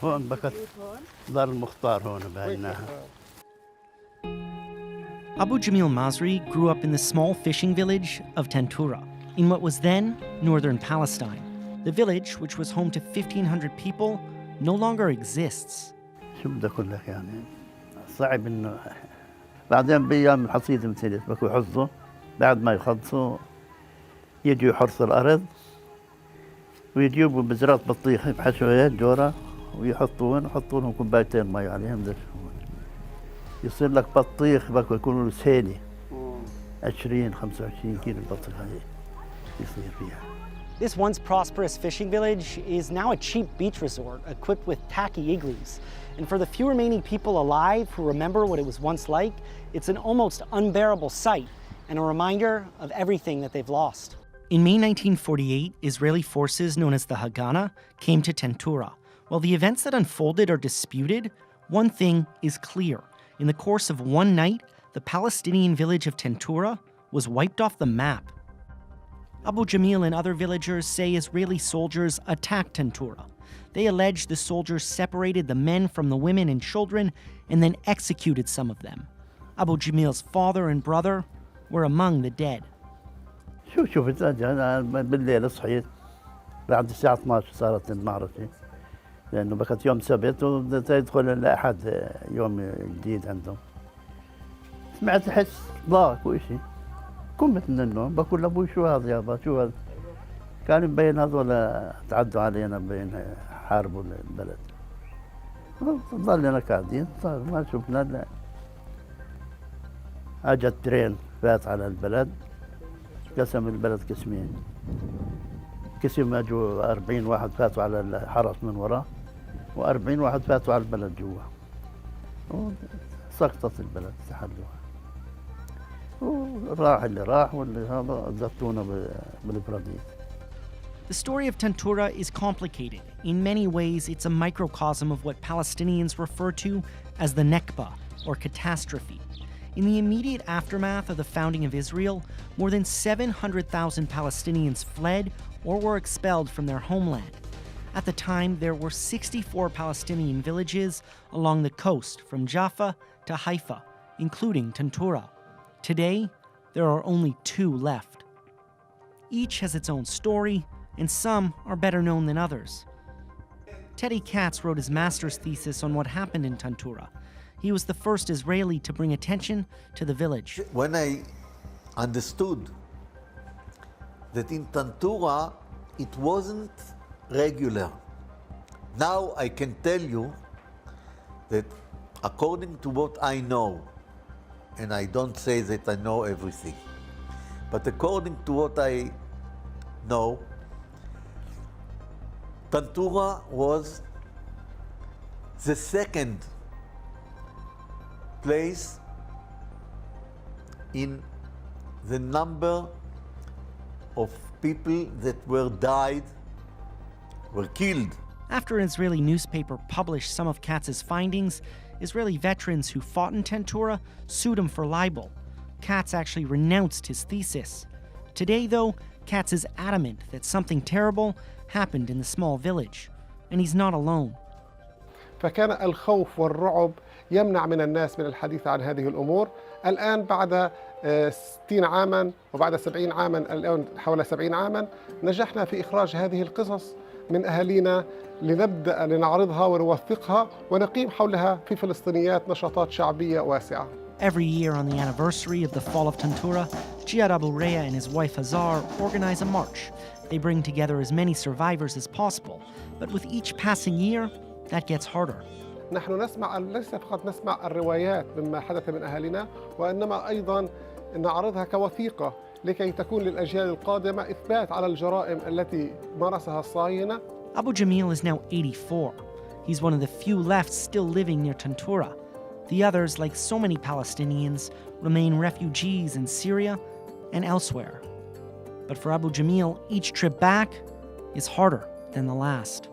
هون بكت دار المختار هون بعيناها. Abu Jamil Masri grew up in the small fishing village of Tantura, in what was then northern Palestine. The village, which was home to 1,500 people, no longer exists. شو بدي أقول لك يعني صعب إنه بعدين بأيام الحصيد مثل بكوا يحصوا بعد ما يخلصوا يجوا يحرثوا الأرض ويجيبوا بزرات بطيخ يبحثوا هيك جورة ويحطون لهم كوبايتين مي عليهم يصير لك بطيخ بكوا يكونوا سهيلة 20-25 كيلو البطيخ هاي يصير فيها. This once prosperous fishing village is now a cheap beach resort equipped with tacky igloos. And for the few remaining people alive who remember what it was once like, it's an almost unbearable sight and a reminder of everything that they've lost. In May 1948, Israeli forces known as the Haganah came to Tantura. While the events that unfolded are disputed, one thing is clear. In the course of one night, the Palestinian village of Tantura was wiped off the map. Abu Jamil and other villagers say Israeli soldiers attacked Tantura. They allege the soldiers separated the men from the women and children and then executed some of them. Abu Jamil's father and brother were among the dead. شوف أنا بالليل صحيت بعد الساعة 12 صارت المعركة لأنه بكت يوم سبت وتدخل الأحد يوم جديد عندهم. سمعت حس ضاق وإشي قمت من النوم بقول لأبوي شو هذا يابا شو هذا كان مبين هذول تعدوا علينا مبين حاربوا البلد. ضلنا قاعدين ما شفنا إلا أجا ترين فات على البلد قسم البلد قسمين قسم اجوا 40 واحد فاتوا على الحرس من وراه و40 واحد فاتوا على البلد جوا سقطت البلد سحلوها وراح اللي راح واللي هذا زتونا بالبراديس. The story of Tantura is complicated. In many ways, it's a microcosm of what Palestinians refer to as the Nakba, or catastrophe. In the immediate aftermath of the founding of Israel, more than 700,000 Palestinians fled or were expelled from their homeland. At the time, there were 64 Palestinian villages along the coast from Jaffa to Haifa, including Tantura. Today, there are only 2 left. Each has its own story, and some are better known than others. Teddy Katz wrote his master's thesis on what happened in Tantura. He was the first Israeli to bring attention to the village. When I understood that in Tantura it wasn't regular, now I can tell you that according to what I know, and I don't say that I know everything, but according to what I know, Tantura was the second place in the number of people that were killed. After an Israeli newspaper published some of Katz's findings, Israeli veterans who fought in Tantura sued him for libel. Katz actually renounced his thesis. Today, though, Katz is adamant that something terrible happened in the small village, and he's not alone. فكان الخوف والرعب يمنع من الناس من الحديث عن هذه الأمور. الآن بعد 60 عاما وبعد 70 عاما، الآن حوالي 70 عاما، نجحنا في إخراج هذه القصص من أهالينا لنبدأ لنعرضها ونوثقها ونقيم حولها في فلسطينيات نشاطات شعبية واسعة. Every year on the anniversary of the fall of Tantura, Jihad Abu Reya and his wife Hazar organize a march. They bring together as many survivors as possible, but with each passing year, that gets harder. نحن نسمع ليس فقط نسمع الروايات مما حدث من أهالينا، وإنما أيضا نعرضها كوثيقة لكي تكون للأجيال القادمة إثبات على الجرائم التي مارسها الصهاينة. Abu Jamil is now 84. He's one of the few left still living near Tantura. The others, like so many Palestinians, remain refugees in Syria and elsewhere. But for Abu Jamil, each trip back is harder than the last.